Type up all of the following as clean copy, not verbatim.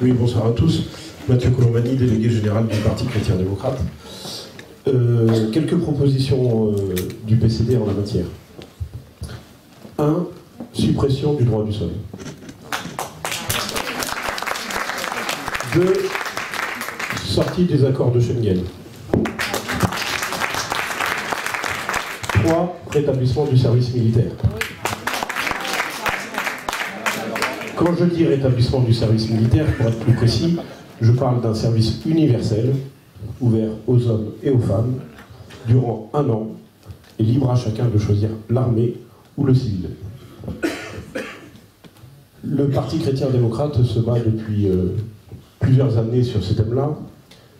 Oui, bonsoir à tous. Mathieu Colombani, délégué général du Parti chrétien-démocrate. Quelques propositions du PCD en la matière. 1. Suppression du droit du sol. 2. Sortie des accords de Schengen. 3. Rétablissement du service militaire. Quand je dis rétablissement du service militaire, pour être plus précis, je parle d'un service universel, ouvert aux hommes et aux femmes, durant 1 an, et libre à chacun de choisir l'armée ou le civil. Le Parti chrétien-démocrate se bat depuis plusieurs années sur ces thèmes-là.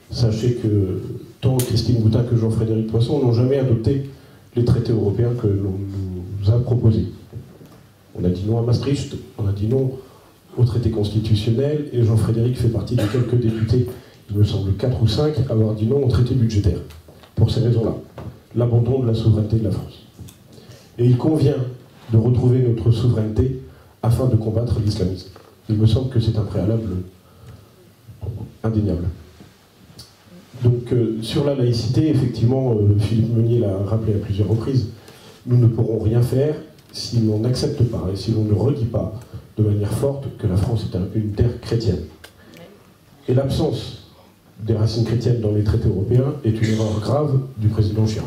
Sachez que tant Christine Boutin que Jean-Frédéric Poisson n'ont jamais adopté les traités européens que l'on nous a proposés. On a dit non à Maastricht, on a dit non au traité constitutionnel, et Jean-Frédéric fait partie des quelques députés, il me semble 4 ou 5, à avoir dit non au traité budgétaire. Pour ces raisons-là, l'abandon de la souveraineté de la France. Et il convient de retrouver notre souveraineté afin de combattre l'islamisme. Il me semble que c'est un préalable indéniable. Donc, sur la laïcité, effectivement, Philippe Meunier l'a rappelé à plusieurs reprises, nous ne pourrons rien faire si l'on n'accepte pas et si l'on ne redit pas de manière forte que la France est une terre chrétienne. Et l'absence des racines chrétiennes dans les traités européens est une erreur grave du président Chirac.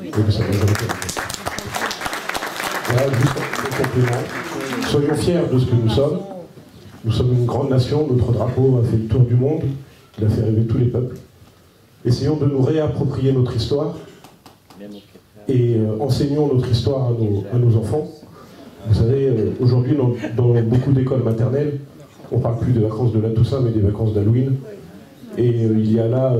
Et que ça n'a jamais été fait. Voilà, juste un complément. Soyons fiers de ce que nous sommes. Nous sommes une grande nation, notre drapeau a fait le tour du monde, il a fait rêver tous les peuples. Essayons de nous réapproprier notre histoire et enseignons notre histoire à nos enfants. Vous savez, aujourd'hui, dans beaucoup d'écoles maternelles, on ne parle plus des vacances de la Toussaint, mais des vacances d'Halloween. Et il y a là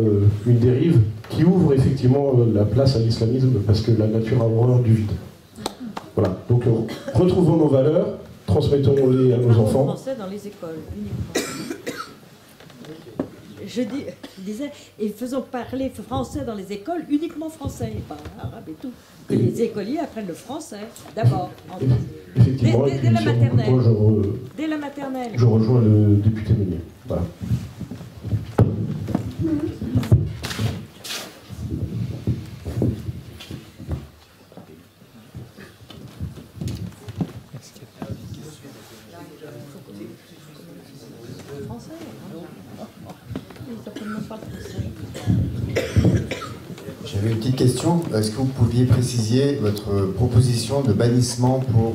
une dérive qui ouvre effectivement la place à l'islamisme, parce que la nature a horreur du vide. Voilà, donc retrouvons nos valeurs, transmettons-les à nos enfants. Français dans les écoles, uniquement. Je disais, et faisons parler français dans les écoles, uniquement français, et pas arabe et tout. Que les écoliers apprennent le français, d'abord. Effectivement, dès la maternelle. Dès la maternelle. Je rejoins le député Meunier. Voilà. J'avais une petite question. Est-ce que vous pouviez préciser votre proposition de bannissement pour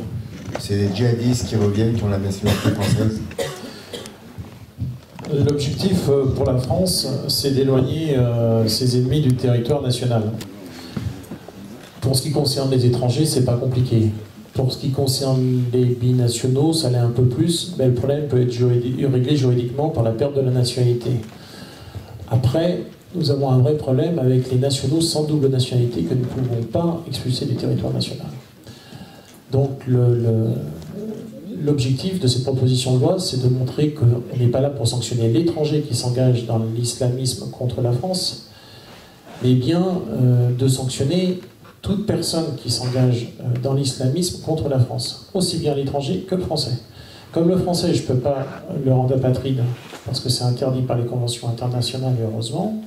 ces djihadistes qui reviennent, qui ont la nationalité française? L'objectif pour la France, c'est d'éloigner ses ennemis du territoire national. Pour ce qui concerne les étrangers, c'est pas compliqué. Pour ce qui concerne les binationaux, ça l'est un peu plus, mais le problème peut être réglé juridiquement par la perte de la nationalité. Après, nous avons un vrai problème avec les nationaux sans double nationalité que nous ne pouvons pas expulser du territoire national. Donc l'objectif de cette proposition de loi, c'est de montrer qu'on n'est pas là pour sanctionner l'étranger qui s'engage dans l'islamisme contre la France, mais bien de sanctionner toute personne qui s'engage dans l'islamisme contre la France, aussi bien l'étranger que le français. Comme le français, je ne peux pas le rendre apatride, parce que c'est interdit par les conventions internationales, et heureusement,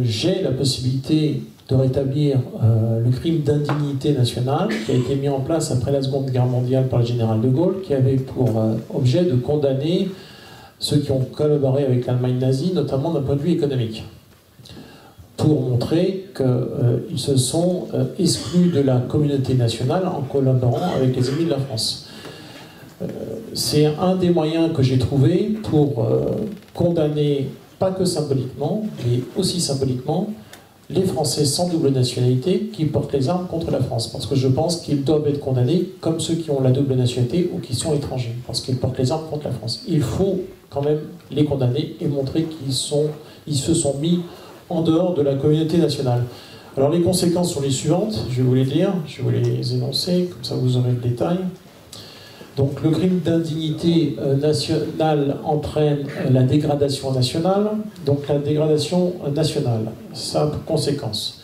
j'ai la possibilité de rétablir le crime d'indignité nationale qui a été mis en place après la Seconde Guerre mondiale par le général de Gaulle, qui avait pour objet de condamner ceux qui ont collaboré avec l'Allemagne nazie, notamment d'un point de vue économique, pour montrer qu'ils se sont exclus de la communauté nationale en collaborant avec les ennemis de la France. C'est un des moyens que j'ai trouvé pour condamner, pas que symboliquement, mais aussi symboliquement, les Français sans double nationalité qui portent les armes contre la France. Parce que je pense qu'ils doivent être condamnés comme ceux qui ont la double nationalité ou qui sont étrangers, parce qu'ils portent les armes contre la France. Il faut quand même les condamner et montrer qu'ils se sont mis en dehors de la communauté nationale. Alors les conséquences sont les suivantes, je vais vous les dire, je vais vous les énoncer, comme ça vous aurez le détail. Donc le crime d'indignité nationale entraîne la dégradation nationale. Donc la dégradation nationale, ça a pour conséquence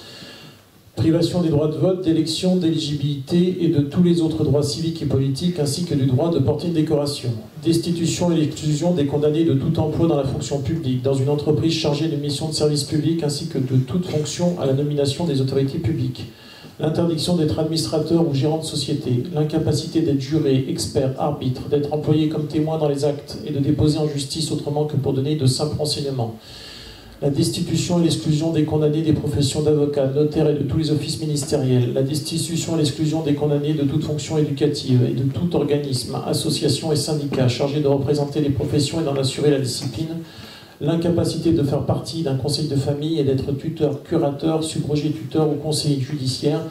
Privation des droits de vote, d'élection, d'éligibilité et de tous les autres droits civiques et politiques, ainsi que du droit de porter une décoration. Destitution et l'exclusion des condamnés de tout emploi dans la fonction publique, dans une entreprise chargée de missions de service public, ainsi que de toute fonction à la nomination des autorités publiques. L'interdiction d'être administrateur ou gérant de société, l'incapacité d'être juré, expert, arbitre, d'être employé comme témoin dans les actes et de déposer en justice autrement que pour donner de simples renseignements. La destitution et l'exclusion des condamnés des professions d'avocat, notaire et de tous les offices ministériels. La destitution et l'exclusion des condamnés de toute fonction éducative et de tout organisme, association et syndicat chargés de représenter les professions et d'en assurer la discipline. L'incapacité de faire partie d'un conseil de famille et d'être tuteur, curateur, subrogé tuteur ou conseiller judiciaire,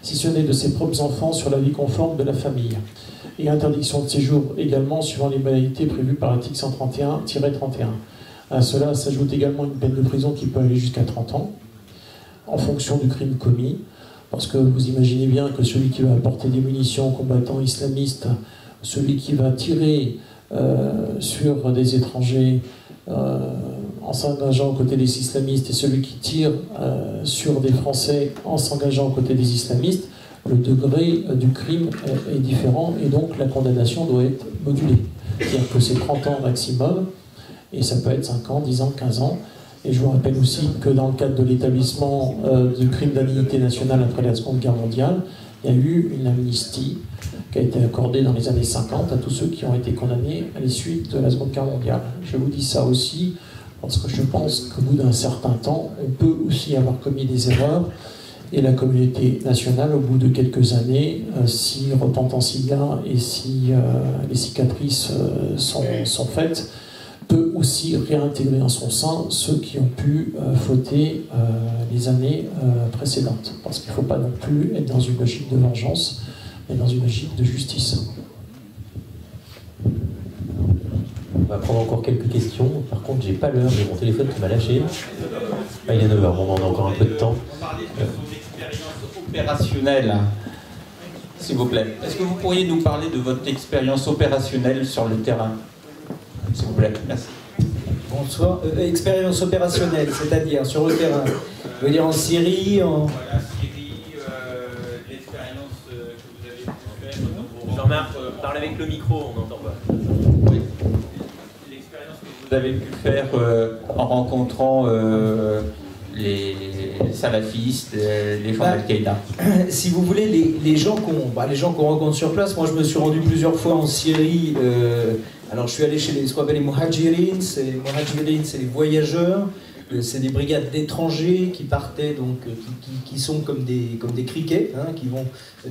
si ce n'est de ses propres enfants sur la vie conforme de la famille. Et interdiction de séjour également, suivant les modalités prévues par l'article 131-31. À cela s'ajoute également une peine de prison qui peut aller jusqu'à 30 ans, en fonction du crime commis, parce que vous imaginez bien que celui qui va apporter des munitions aux combattants islamistes, celui qui va tirer sur des étrangers en s'engageant aux côtés des islamistes et celui qui tire sur des Français en s'engageant aux côtés des islamistes, le degré du crime est différent et donc la condamnation doit être modulée. C'est-à-dire que c'est 30 ans maximum, et ça peut être 5 ans, 10 ans, 15 ans. Et je vous rappelle aussi que dans le cadre de l'établissement du crime d'indignité nationale après la Seconde Guerre mondiale, il y a eu une amnistie qui a été accordée dans les années 50 à tous ceux qui ont été condamnés à la suite de la Seconde Guerre mondiale. Je vous dis ça aussi parce que je pense qu'au bout d'un certain temps, on peut aussi avoir commis des erreurs. Et la communauté nationale, au bout de quelques années, si repentance il y a et si les cicatrices sont faites, peut aussi réintégrer en son sein ceux qui ont pu fauter les années précédentes. Parce qu'il ne faut pas non plus être dans une logique de vengeance, mais dans une logique de justice. On va prendre encore quelques questions. Par contre, j'ai pas l'heure, j'ai mon téléphone qui m'a lâché. Ah, il est 9h, bon, on a encore un peu de temps. On va parler de son expérience opérationnelle, s'il vous plaît. Est-ce que vous pourriez nous parler de votre expérience opérationnelle sur le terrain ? S'il vous plaît, merci. Bonsoir. Expérience opérationnelle, c'est-à-dire sur le terrain. Je veux dire en Syrie, Voilà, Syrie, l'expérience que vous avez pu faire dans vos... Jean-Marc, parle avec le micro, on n'entend pas. Oui. L'expérience que vous avez pu faire en rencontrant les salafistes, les gens d'Al-Qaïda. Si vous voulez, les gens qu'on rencontre sur place, moi je me suis rendu plusieurs fois en Syrie. Alors je suis allé chez ce qu'on appelle les muhajirin, c'est les voyageurs, c'est des brigades d'étrangers qui partaient, donc qui sont comme des criquets, hein, qui vont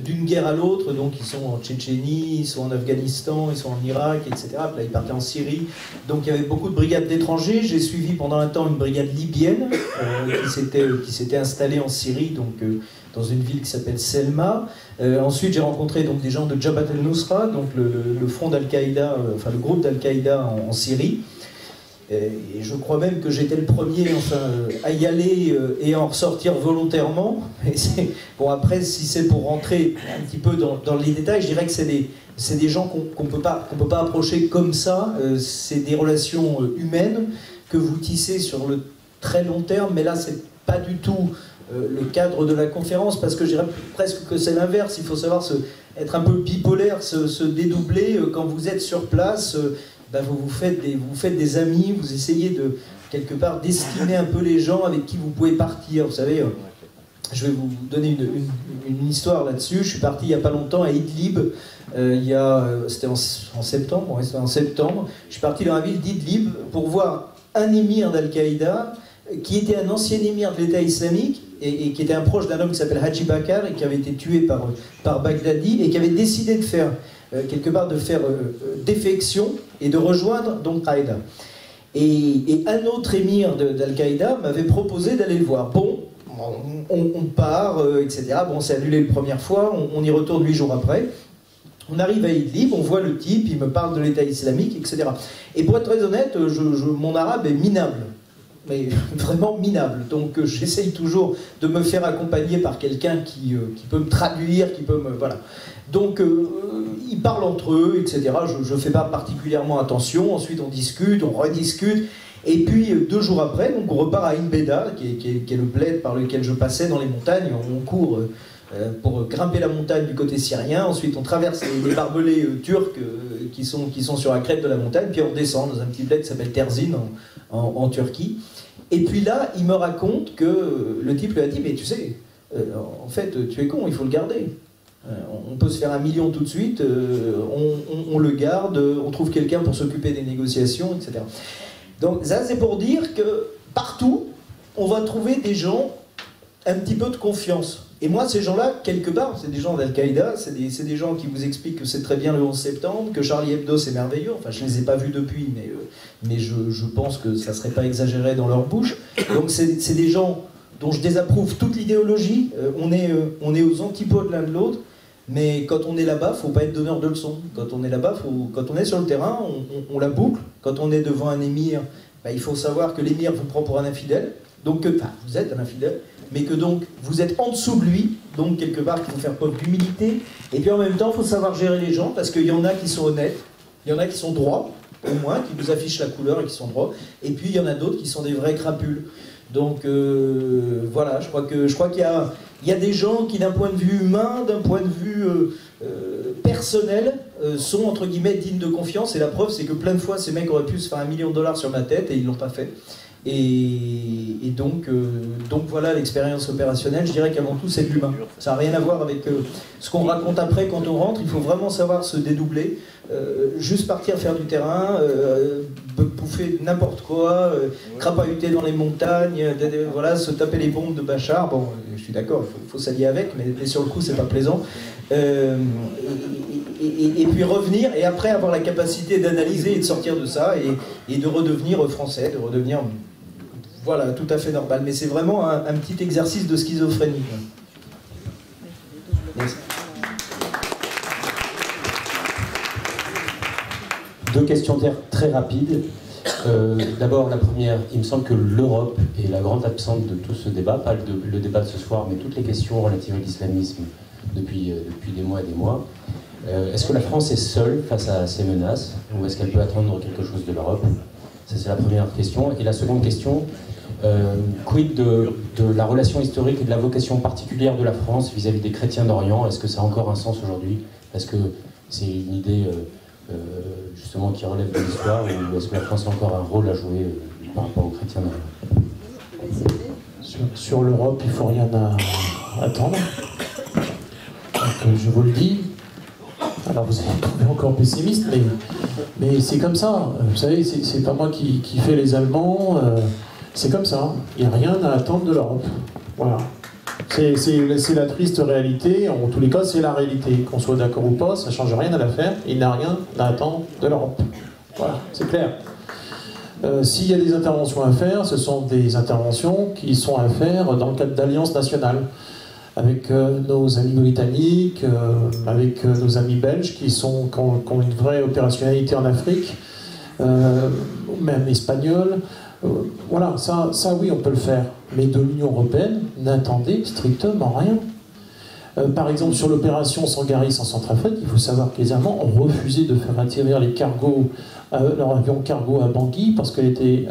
d'une guerre à l'autre, donc ils sont en Tchétchénie, ils sont en Afghanistan, ils sont en Irak, etc. Puis là ils partaient en Syrie, donc il y avait beaucoup de brigades d'étrangers. J'ai suivi pendant un temps une brigade libyenne qui s'était installée en Syrie, donc dans une ville qui s'appelle Selma. Ensuite, j'ai rencontré donc des gens de Jabhat al-Nusra, donc le front d'Al-Qaïda, enfin le groupe d'Al-Qaïda en Syrie. Et je crois même que j'étais le premier à y aller et à en ressortir volontairement. Et bon, après, si c'est pour rentrer un petit peu dans les détails, je dirais que c'est des gens qu'on peut pas approcher comme ça. C'est des relations humaines que vous tissez sur le très long terme, mais là, c'est pas du tout le cadre de la conférence, parce que je dirais presque que c'est l'inverse. Il faut savoir être un peu bipolaire, se dédoubler. Quand vous êtes sur place, vous faites des amis, vous essayez de, quelque part, d'estimer un peu les gens avec qui vous pouvez partir. Vous savez, je vais vous donner une histoire là-dessus. Je suis parti il n'y a pas longtemps à Idlib, c'était en septembre, ouais, c'était en septembre. Je suis parti dans la ville d'Idlib pour voir un émir d'Al-Qaïda, qui était un ancien émir de l'État islamique, et qui était un proche d'un homme qui s'appelle Haji Bakar, et qui avait été tué par Baghdadi, et qui avait décidé de faire, quelque part, défection, et de rejoindre donc Qaïda. Et un autre émir d'Al-Qaïda m'avait proposé d'aller le voir. Bon, on part, etc. Bon, c'est annulé la première fois, on y retourne 8 jours après. On arrive à Idlib, on voit le type, il me parle de l'État islamique, etc. Et pour être très honnête, mon arabe est minable. Mais vraiment minable. Donc j'essaye toujours de me faire accompagner par quelqu'un qui peut me traduire, qui peut me... Voilà. Donc ils parlent entre eux, etc. Je ne fais pas particulièrement attention. Ensuite on discute, on rediscute. Et puis 2 jours après, donc on repart à Inbeda, qui est le bled par lequel je passais dans les montagnes. On court pour grimper la montagne du côté syrien. Ensuite, on traverse les barbelés turcs qui sont sur la crête de la montagne. Puis on descend dans un petit bled qui s'appelle Terzin en Turquie. Et puis là, il me raconte que le type lui a dit « Mais tu sais, en fait, tu es con, il faut le garder. On peut se faire 1 million tout de suite, on le garde, on trouve quelqu'un pour s'occuper des négociations, etc. » Donc ça, c'est pour dire que partout, on va trouver des gens un petit peu de confiance. Et moi, ces gens-là, quelque part, c'est des gens d'Al-Qaïda, c'est des gens qui vous expliquent que c'est très bien le 11 septembre, que Charlie Hebdo, c'est merveilleux. Enfin, je ne les ai pas vus depuis, mais je pense que ça ne serait pas exagéré dans leur bouche. Donc c'est des gens dont je désapprouve toute l'idéologie. On est aux antipodes l'un de l'autre. Mais quand on est là-bas, il ne faut pas être donneur de leçons. Quand on est là-bas, quand on est sur le terrain, on la boucle. Quand on est devant un émir, il faut savoir que l'émir vous prend pour un infidèle. Donc, vous êtes un infidèle, mais que donc vous êtes en dessous de lui. Donc, quelque part, il faut faire preuve d'humilité. Et puis en même temps, il faut savoir gérer les gens, parce qu'il y en a qui sont honnêtes, il y en a qui sont droits, au moins, qui vous affichent la couleur et qui sont droits. Et puis il y en a d'autres qui sont des vrais crapules. Donc voilà, je crois qu'il y a des gens qui, d'un point de vue humain, d'un point de vue personnel, sont entre guillemets dignes de confiance. Et la preuve, c'est que plein de fois, ces mecs auraient pu se faire $1 million sur ma tête et ils ne l'ont pas fait. Et donc voilà l'expérience opérationnelle. Je dirais qu'avant tout, c'est de l'humain. Ça n'a rien à voir avec ce qu'on raconte après quand on rentre. Il faut vraiment savoir se dédoubler, juste partir faire du terrain, bouffer n'importe quoi, crapahuter dans les montagnes, voilà, se taper les bombes de Bachar. Bon, je suis d'accord, il faut s'allier avec, mais sur le coup, c'est pas plaisant. Et puis revenir, et après avoir la capacité d'analyser et de sortir de ça, et de redevenir français, de redevenir... Voilà, tout à fait normal. Mais c'est vraiment un petit exercice de schizophrénie. Merci. 2 questions très rapides. D'abord, la première, il me semble que l'Europe est la grande absente de tout ce débat, pas le débat de ce soir, mais toutes les questions relatives à l'islamisme depuis des mois et des mois. Est-ce que la France est seule face à ces menaces, ou est-ce qu'elle peut attendre quelque chose de l'Europe? Ça, c'est la première question. Et la seconde question, quid de la relation historique et de la vocation particulière de la France vis-à-vis des chrétiens d'Orient? Est-ce que ça a encore un sens aujourd'hui? Est-ce que c'est une idée justement qui relève de l'histoire, ou est-ce que la France a encore un rôle à jouer par rapport aux chrétiens d'Orient? Sur l'Europe, il ne faut rien attendre. Donc, je vous le dis. Alors vous allez trouver encore pessimiste, mais c'est comme ça. Vous savez, c'est pas moi qui fais les Allemands. C'est comme ça. Il n'y a rien à attendre de l'Europe. Voilà. C'est la triste réalité. En tous les cas, c'est la réalité. Qu'on soit d'accord ou pas, ça ne change rien à l'affaire. Il n'y a rien à attendre de l'Europe. Voilà, c'est clair. S'il y a des interventions à faire, ce sont des interventions qui sont à faire dans le cadre d'alliances nationales, avec nos amis britanniques, avec nos amis belges qui ont une vraie opérationnalité en Afrique, même espagnole. Voilà, ça oui, on peut le faire. Mais de l'Union européenne, n'attendez strictement rien. Par exemple, sur l'opération Sangaris en Centrafrique, il faut savoir que les Allemands ont refusé de faire atterrir les cargos, leur avion cargo à Bangui, parce qu'elle était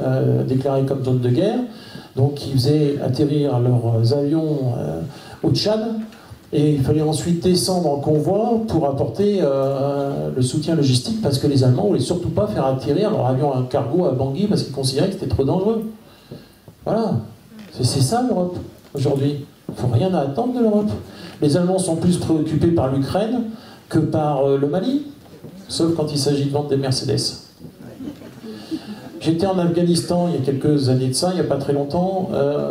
déclarée comme zone de guerre. Donc ils faisaient atterrir leurs avions au Tchad, et il fallait ensuite descendre en convoi pour apporter le soutien logistique, parce que les Allemands ne voulaient surtout pas faire atterrir leur avion cargo à Bangui, parce qu'ils considéraient que c'était trop dangereux. Voilà, c'est ça l'Europe aujourd'hui. Il ne faut rien à attendre de l'Europe. Les Allemands sont plus préoccupés par l'Ukraine que par le Mali, sauf quand il s'agit de vendre des Mercedes. J'étais en Afghanistan il y a quelques années de ça, il n'y a pas très longtemps,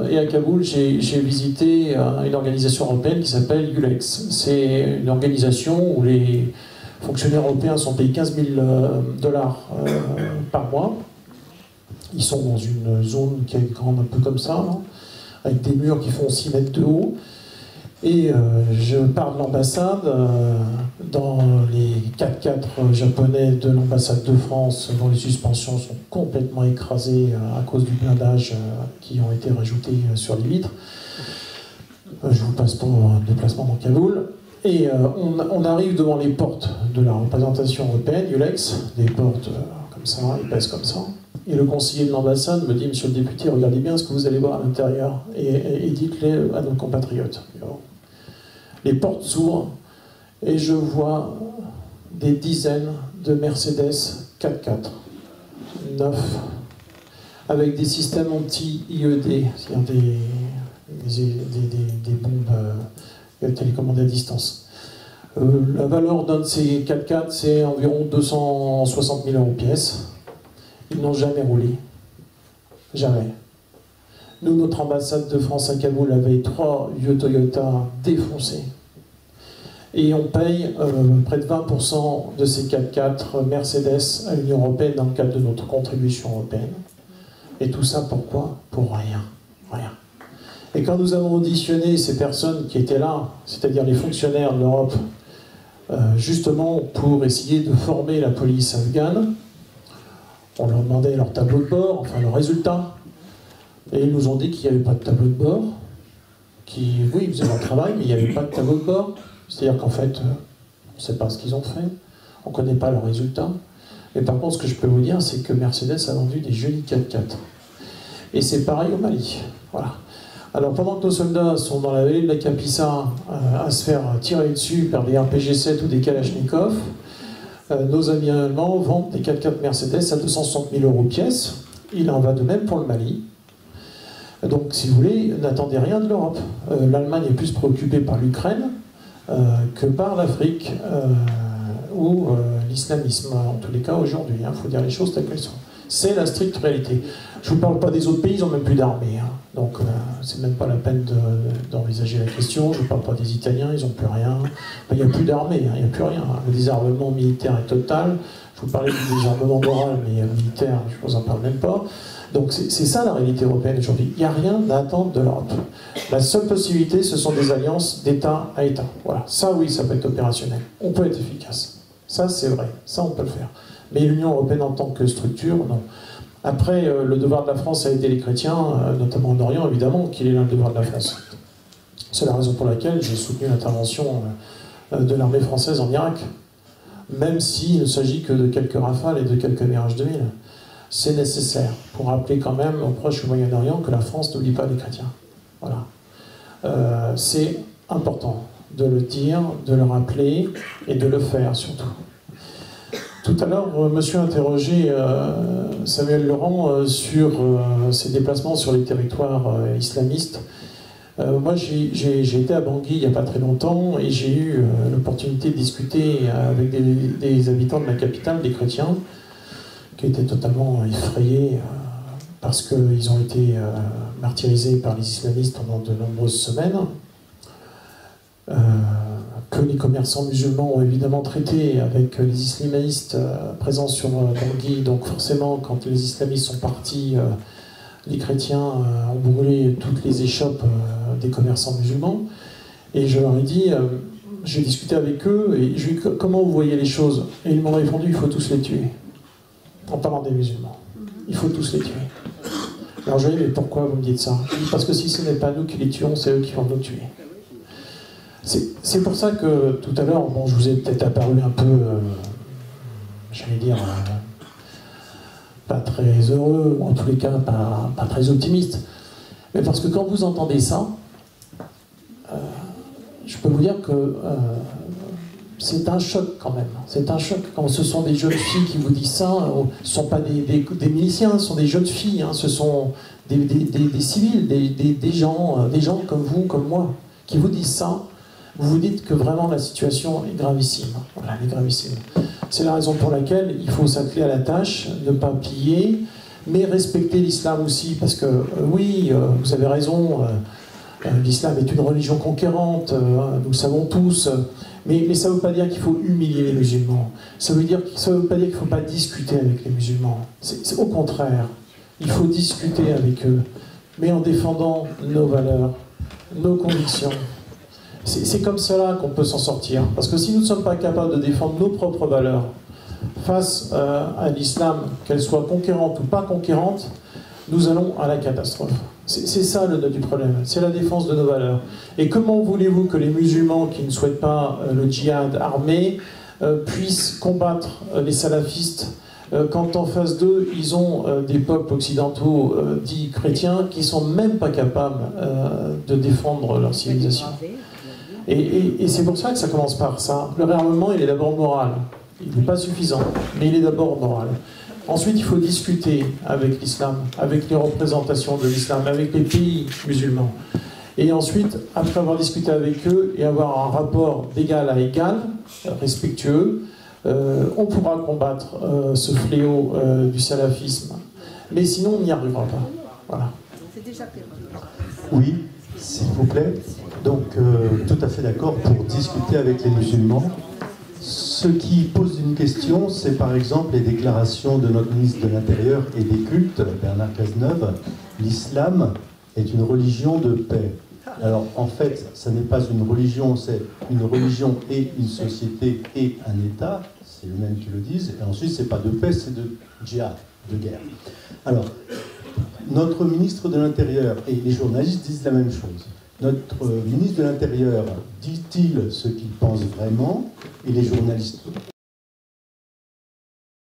et à Kaboul, j'ai visité une organisation européenne qui s'appelle ULEX. C'est une organisation où les fonctionnaires européens sont payés $15 000 par mois. Ils sont dans une zone qui est grande un peu comme ça, hein, avec des murs qui font 6 mètres de haut. Et je pars de l'ambassade, dans les 4x4 japonais de l'ambassade de France, dont les suspensions sont complètement écrasées à cause du blindage qui ont été rajoutés sur les vitres. Je vous passe pour un déplacement dans Kaboul. Et on arrive devant les portes de la représentation européenne, ULEX, des portes comme ça, épaisses comme ça. Et le conseiller de l'ambassade me dit, monsieur le député, regardez bien ce que vous allez voir à l'intérieur et dites-le à nos compatriotes. Bon. Les portes s'ouvrent et je vois des dizaines de Mercedes 4x4, neufs, avec des systèmes anti-IED, c'est-à-dire des bombes télécommandées à distance. La valeur d'un de ces 4x4, c'est environ 260 000 € pièce. Ils n'ont jamais roulé. Jamais. Nous, notre ambassade de France à Kaboul avait 3 vieux Toyota défoncés. Et on paye près de 20% de ces 4x4 Mercedes à l'Union européenne dans le cadre de notre contribution européenne. Et tout ça pourquoi? Pour rien. Rien. Et quand nous avons auditionné ces personnes qui étaient là, c'est-à-dire les fonctionnaires de l'Europe, justement pour essayer de former la police afghane, on leur demandait leur tableau de bord, enfin leurs résultats. Et ils nous ont dit qu'il n'y avait pas de tableau de bord. Oui, ils faisaient leur travail, mais il n'y avait pas de tableau de bord. C'est-à-dire qu'en fait, on ne sait pas ce qu'ils ont fait, on ne connaît pas leurs résultats. Mais par contre, ce que je peux vous dire, c'est que Mercedes a vendu des jolis 4x4. Et c'est pareil au Mali. Voilà. Alors pendant que nos soldats sont dans la vallée de la Kapisa à se faire tirer dessus par des RPG-7 ou des Kalachnikov, nos amis allemands vendent des 4x4 Mercedes à 260 000 € pièce. Il en va de même pour le Mali. Donc, si vous voulez, n'attendez rien de l'Europe. L'Allemagne est plus préoccupée par l'Ukraine que par l'Afrique ou l'islamisme, en tous les cas aujourd'hui. Il faut dire les choses telles qu'elles sont. C'est la stricte réalité. Je ne vous parle pas des autres pays, ils n'ont même plus d'armée. Hein. Donc, c'est même pas la peine d'envisager la question. Je ne vous parle pas des Italiens, ils n'ont plus rien. Il n'y a plus d'armée, il n'y a plus rien. Le désarmement militaire est total. Je vous parlais du désarmement moral, mais militaire, je ne vous en parle même pas. Donc, c'est ça la réalité européenne aujourd'hui. Il n'y a rien à attendre de l'Europe. La seule possibilité, ce sont des alliances d'État à État. Voilà. Ça, oui, ça peut être opérationnel. On peut être efficace. Ça, c'est vrai. Ça, on peut le faire. Mais l'Union européenne en tant que structure, non. Après, le devoir de la France a été les chrétiens, notamment en Orient, évidemment, qu'il est là le devoir de la France. C'est la raison pour laquelle j'ai soutenu l'intervention de l'armée française en Irak, même s'il ne s'agit que de quelques Rafales et de quelques Mirage 2000. C'est nécessaire pour rappeler quand même aux proches du Moyen-Orient que la France n'oublie pas les chrétiens. Voilà. C'est important de le dire, de le rappeler et de le faire surtout. Tout à l'heure, monsieur a interrogé Samuel Laurent sur ses déplacements sur les territoires islamistes. Moi, j'ai été à Bangui il n'y a pas très longtemps et j'ai eu l'opportunité de discuter avec des habitants de la capitale, des chrétiens, qui étaient totalement effrayés parce qu'ils ont été martyrisés par les islamistes pendant de nombreuses semaines. Que les commerçants musulmans ont évidemment traité avec les islamistes présents sur Bangui. Donc forcément, quand les islamistes sont partis, les chrétiens ont brûlé toutes les échoppes des commerçants musulmans. Et je leur ai dit, j'ai discuté avec eux, et je lui ai dit, comment vous voyez les choses? Et ils m'ont répondu, il faut tous les tuer. En parlant des musulmans. Il faut tous les tuer. Alors je lui ai dit, mais pourquoi vous me dites ça? Je dis, parce que si ce n'est pas nous qui les tuons, c'est eux qui vont nous tuer. C'est pour ça que tout à l'heure, bon, je vous ai peut-être apparu un peu, j'allais dire, pas très heureux, ou en tous les cas pas très optimiste. Mais parce que quand vous entendez ça, je peux vous dire que c'est un choc quand même. C'est un choc quand ce sont des jeunes filles qui vous disent ça. Ce ne sont pas des miliciens, ce sont des jeunes filles. Hein, ce sont des civils, des gens comme vous, comme moi, qui vous disent ça. Vous vous dites que vraiment la situation est gravissime. Voilà, elle est gravissime. C'est la raison pour laquelle il faut s'atteler à la tâche, ne pas piller, mais respecter l'islam aussi, parce que oui, vous avez raison, l'islam est une religion conquérante, nous le savons tous, mais ça ne veut pas dire qu'il faut humilier les musulmans. Ça veut pas dire qu'il ne faut pas discuter avec les musulmans. C'est au contraire, il faut discuter avec eux, mais en défendant nos valeurs, nos convictions. C'est comme cela qu'on peut s'en sortir. Parce que si nous ne sommes pas capables de défendre nos propres valeurs face à l'islam, qu'elle soit conquérante ou pas conquérante, nous allons à la catastrophe. C'est ça le nœud du problème, c'est la défense de nos valeurs. Et comment voulez-vous que les musulmans qui ne souhaitent pas le djihad armé puissent combattre les salafistes quand en face d'eux, ils ont des peuples occidentaux dits chrétiens qui sont même pas capables de défendre leur civilisation. Et c'est pour ça que ça commence par ça. Le réarmement, il est d'abord moral. Il n'est pas suffisant, mais il est d'abord moral. Ensuite, il faut discuter avec l'islam, avec les représentations de l'islam, avec les pays musulmans. Et ensuite, après avoir discuté avec eux et avoir un rapport d'égal à égal, respectueux, on pourra combattre ce fléau du salafisme. Mais sinon, on n'y arrivera pas. Voilà. C'est déjà perdu. Oui, s'il vous plaît. Donc, tout à fait d'accord pour discuter avec les musulmans. Ce qui pose une question, c'est par exemple les déclarations de notre ministre de l'Intérieur et des Cultes, Bernard Cazeneuve. L'islam est une religion de paix. Alors, en fait, ça n'est pas une religion, c'est une religion et une société et un État. C'est eux-mêmes qui le disent. Et ensuite, c'est pas de paix, c'est de djihad, de guerre. Alors, notre ministre de l'Intérieur et les journalistes disent la même chose. Notre ministre de l'Intérieur dit-il ce qu'il pense vraiment, et les journalistes